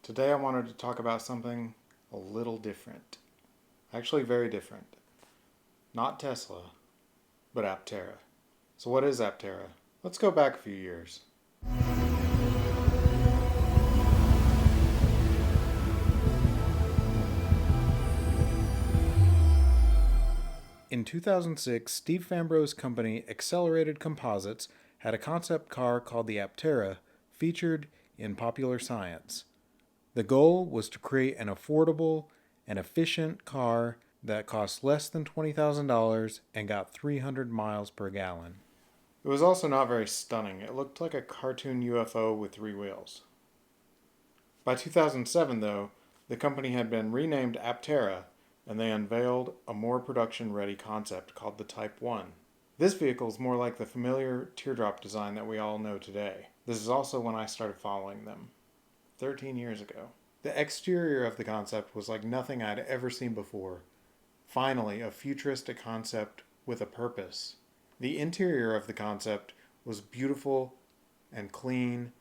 Today I wanted to talk about something a little different. Actually, very different. Not Tesla, but Aptera. So, what is Aptera? Let's go back a few years. In 2006, Steve Fambro's company Accelerated Composites had a concept car called the Aptera featured in Popular Science. The goal was to create an affordable and efficient car that cost less than $20,000 and got 300 miles per gallon. It was also not very stunning. It looked like a cartoon UFO with three wheels. By 2007, though, the company had been renamed Aptera, and they unveiled a more production-ready concept called the Type 1. This vehicle is more like the familiar teardrop design that we all know today. This is also when I started following them, 13 years ago. The exterior of the concept was like nothing I'd ever seen before. Finally, a futuristic concept with a purpose. The interior of the concept was beautiful and clean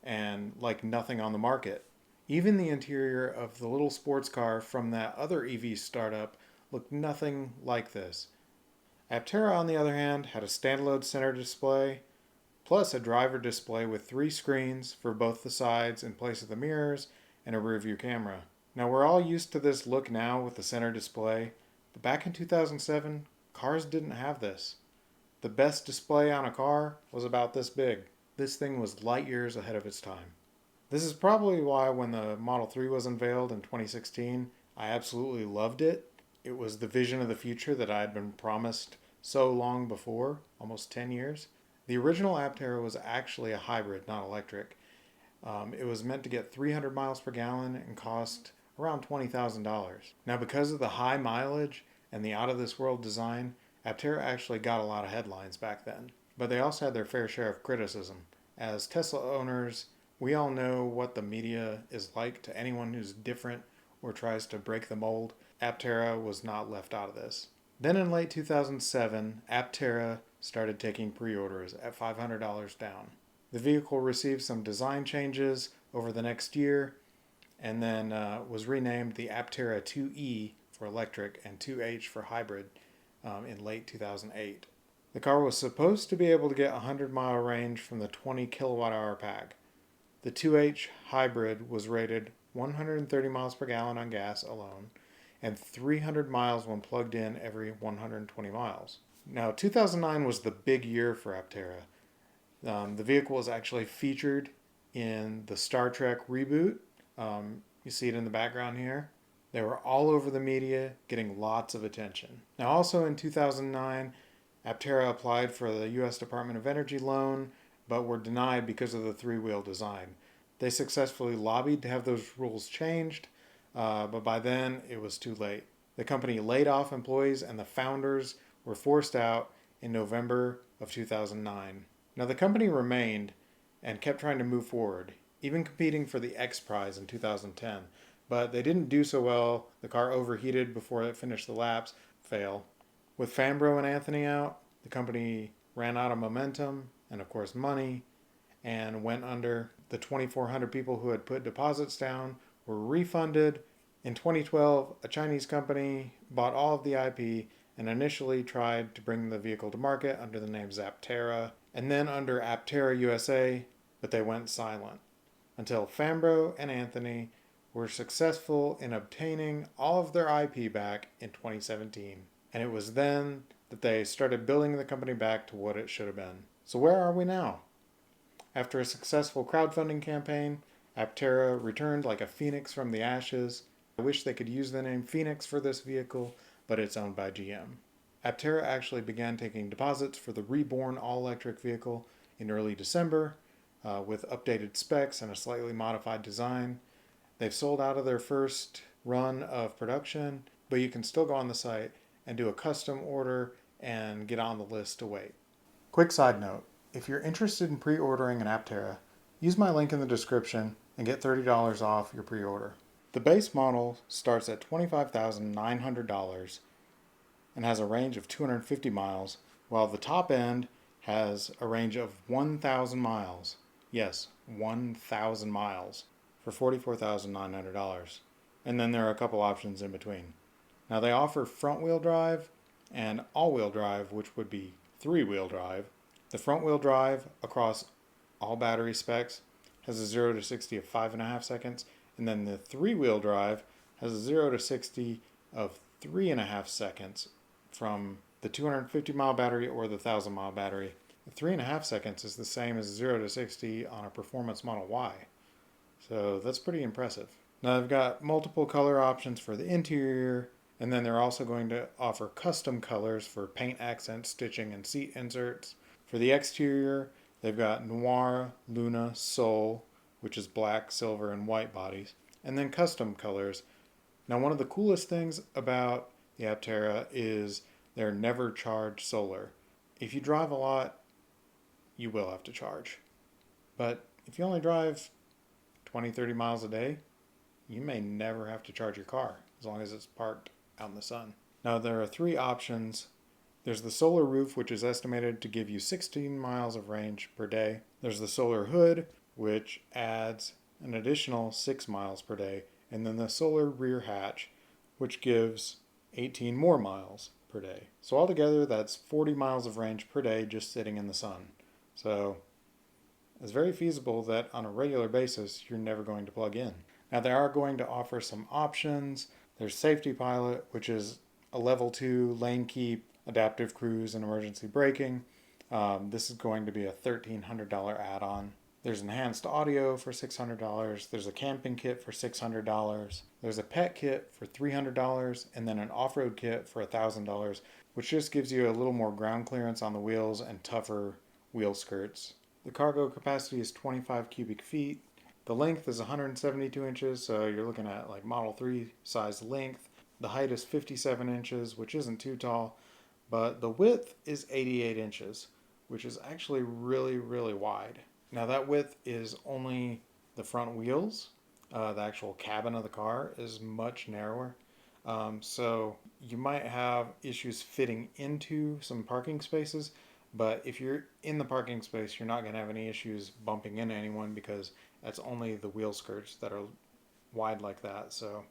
and like nothing on the market. Even the interior of the little sports car from that other EV startup looked nothing like this. Aptera, on the other hand, had a standalone center display, plus a driver display with 3 screens for both the sides in place of the mirrors and a rear view camera. Now, we're all used to this look now with the center display, but back in 2007, cars didn't have this. The best display on a car was about this big. This thing was light years ahead of its time. This is probably why when the Model 3 was unveiled in 2016, I absolutely loved it. It was the vision of the future that I had been promised so long before, almost 10 years. The original Aptera was actually a hybrid, not electric. It was meant to get 300 miles per gallon and cost around $20,000. Now, because of the high mileage and the out-of-this-world design, Aptera actually got a lot of headlines back then. But they also had their fair share of criticism. As Tesla owners, we all know what the media is like to anyone who's different or tries to break the mold. Aptera was not left out of this. Then in late 2007, Aptera started taking pre-orders at $500 down. The vehicle received some design changes over the next year and then was renamed the Aptera 2E for electric and 2H for hybrid in late 2008. The car was supposed to be able to get a 100-mile range from the 20 kilowatt-hour pack. The 2H hybrid was rated 130 miles per gallon on gas alone and 300 miles when plugged in every 120 miles. Now, 2009 was the big year for Aptera. The vehicle was actually featured in the Star Trek reboot. You see it in the background here. They were all over the media, getting lots of attention. Now, also in 2009, Aptera applied for the U.S. Department of Energy loan, but were denied because of the three-wheel design. They successfully lobbied to have those rules changed, but by then it was too late. The company laid off employees and the founders were forced out in November of 2009. Now, the company remained and kept trying to move forward, even competing for the X Prize in 2010. But they didn't do so well. The car overheated before it finished the laps. Fail. With Fambro and Anthony out, the company ran out of momentum and, of course, money and went under. The 2,400 people who had put deposits down were refunded. In 2012, a Chinese company bought all of the IP and initially tried to bring the vehicle to market under the name Aptera and then under Aptera USA, but they went silent until Fambro and Anthony were successful in obtaining all of their IP back in 2017. And it was then that they started building the company back to what it should have been. So where are we now? After a successful crowdfunding campaign, Aptera returned like a phoenix from the ashes. I wish they could use the name Phoenix for this vehicle, but it's owned by GM. Aptera actually began taking deposits for the reborn all-electric vehicle in early December with updated specs and a slightly modified design. They've sold out of their first run of production, but you can still go on the site and do a custom order and get on the list to wait. Quick side note, if you're interested in pre-ordering an Aptera, use my link in the description and get $30 off your pre-order. The base model starts at $25,900 and has a range of 250 miles, while the top end has a range of 1,000 miles. Yes, 1,000 miles. for $44,900. And then there are a couple options in between. Now they offer front-wheel drive and all-wheel drive, which would be three-wheel drive. The front-wheel drive across all battery specs has a 0 to 60 of 5.5 seconds, and then the three-wheel drive has a 0 to 60 of 3.5 seconds from the 250 mile battery or the 1,000 mile battery. The 3.5 seconds is the same as 0 to 60 on a Performance Model Y. So that's pretty impressive. Now they've got multiple color options for the interior, and then they're also going to offer custom colors for paint accents, stitching, and seat inserts. For the exterior, they've got Noir, Luna, Soul, which is black, silver, and white bodies, and then custom colors. Now one of the coolest things about the Aptera is they're never charge solar. If you drive a lot, you will have to charge. But if you only drive 20, 30 miles a day, you may never have to charge your car as long as it's parked out in the sun. Now there are three options. There's the solar roof, which is estimated to give you 16 miles of range per day. There's the solar hood, which adds an additional 6 miles per day. And then the solar rear hatch, which gives 18 more miles per day. So altogether, that's 40 miles of range per day just sitting in the sun. So it's very feasible that on a regular basis, you're never going to plug in. Now they are going to offer some options. There's Safety Pilot, which is a level 2 lane keep, adaptive cruise, and emergency braking. This is going to be a $1,300 add-on. There's enhanced audio for $600. There's a camping kit for $600. There's a pet kit for $300, and then an off-road kit for $1,000, which just gives you a little more ground clearance on the wheels and tougher wheel skirts. The cargo capacity is 25 cubic feet. The length is 172 inches, so you're looking at like Model 3 size length. The height is 57 inches, which isn't too tall, but the width is 88 inches, which is actually really, really wide. Now that width is only the front wheels. The actual cabin of the car is much narrower. So you might have issues fitting into some parking spaces, but if you're in the parking space, you're not going to have any issues bumping into anyone because that's only the wheel skirts that are wide like that. So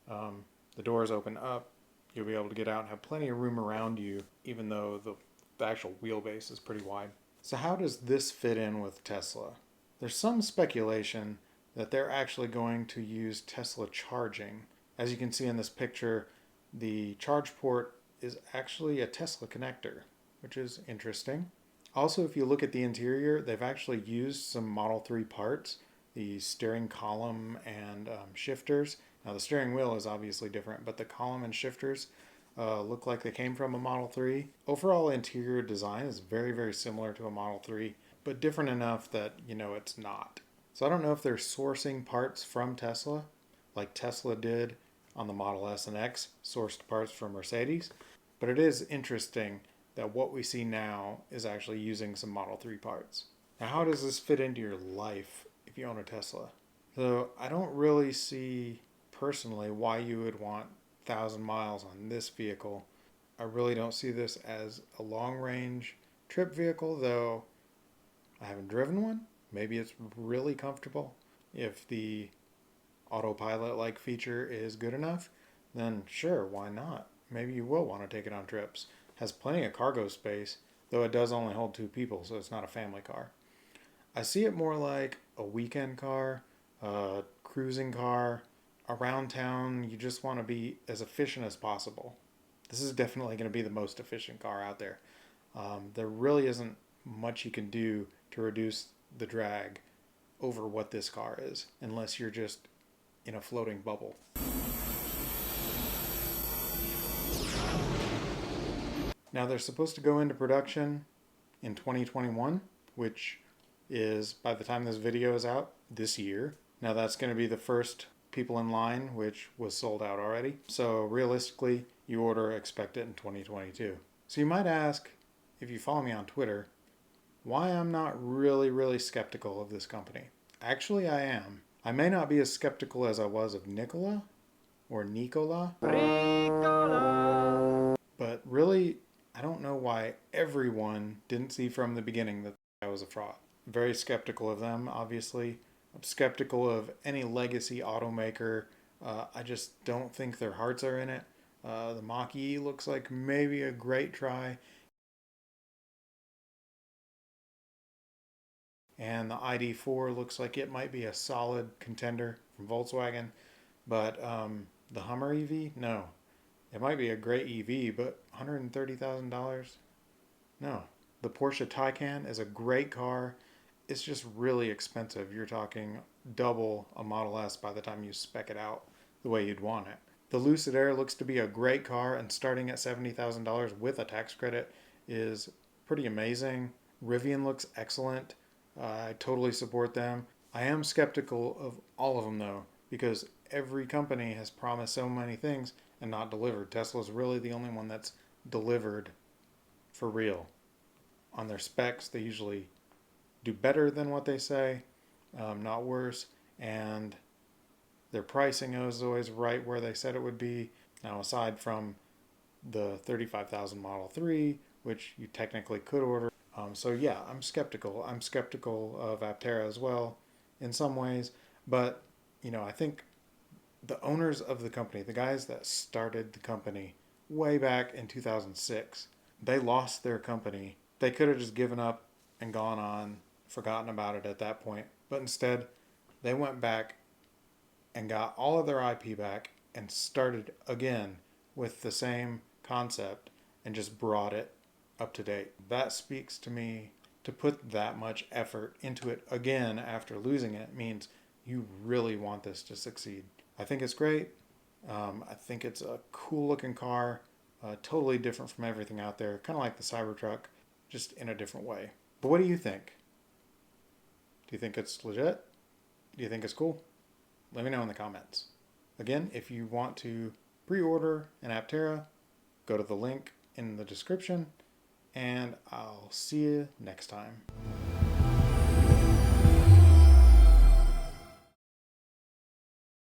the doors open up, you'll be able to get out and have plenty of room around you, even though the actual wheelbase is pretty wide. So how does this fit in with Tesla? There's some speculation that they're actually going to use Tesla charging. As you can see in this picture, the charge port is actually a Tesla connector, which is interesting. Also, if you look at the interior, they've actually used some Model 3 parts, the steering column and shifters. Now the steering wheel is obviously different, but the column and shifters look like they came from a Model 3. Overall interior design is very, very similar to a Model 3, but different enough that, it's not. So I don't know if they're sourcing parts from Tesla, like Tesla did on the Model S and X, sourced parts from Mercedes, but it is interesting that what we see now is actually using some Model 3 parts. Now, how does this fit into your life if you own a Tesla? So I don't really see personally why you would want 1,000 miles on this vehicle. I really don't see this as a long-range trip vehicle, though I haven't driven one. Maybe it's really comfortable. If the autopilot-like feature is good enough, then sure, why not? Maybe you will want to take it on trips. It has plenty of cargo space, though it does only hold 2 people, so it's not a family car. I see it more like a weekend car, a cruising car. Around town, you just want to be as efficient as possible. This is definitely going to be the most efficient car out there. There really isn't much you can do to reduce the drag over what this car is, unless you're just in a floating bubble. Now they're supposed to go into production in 2021, which is, by the time this video is out, this year. Now that's going to be the first people in line, which was sold out already. So realistically, you expect it in 2022. So you might ask, if you follow me on Twitter, why I'm not really skeptical of this company. Actually, I am. I may not be as skeptical as I was of Nikola, but really, I don't know why everyone didn't see from the beginning that I was a fraud. Very skeptical of them, obviously. I'm skeptical of any legacy automaker. I just don't think their hearts are in it. The Mach-E looks like maybe a great try, and the ID4 looks like it might be a solid contender from Volkswagen. But the Hummer EV, no. It might be a great EV, but $130,000? No. The Porsche Taycan is a great car. It's just really expensive. You're talking double a Model S by the time you spec it out the way you'd want it. The Lucid Air looks to be a great car, and starting at $70,000 with a tax credit is pretty amazing. Rivian looks excellent. I totally support them. I am skeptical of all of them though, because every company has promised so many things and not delivered. Tesla's really the only one that's delivered for real. On their specs, they usually do better than what they say, not worse, and their pricing is always right where they said it would be. Now, aside from the 35,000 Model 3, which you technically could order. So yeah, I'm skeptical. I'm skeptical of Aptera as well in some ways, but I think the owners of the company, the guys that started the company way back in 2006, they lost their company. They could have just given up and gone on, forgotten about it at that point, but instead they went back and got all of their IP back and started again with the same concept and just brought it up to date. That speaks to me. To put that much effort into it again after losing it means you really want this to succeed. I think it's great. I think it's a cool looking car, totally different from everything out there, kind of like the Cybertruck, just in a different way. But what do you think? Do you think it's legit? Do you think it's cool? Let me know in the comments. Again, if you want to pre-order an Aptera, go to the link in the description, and I'll see you next time.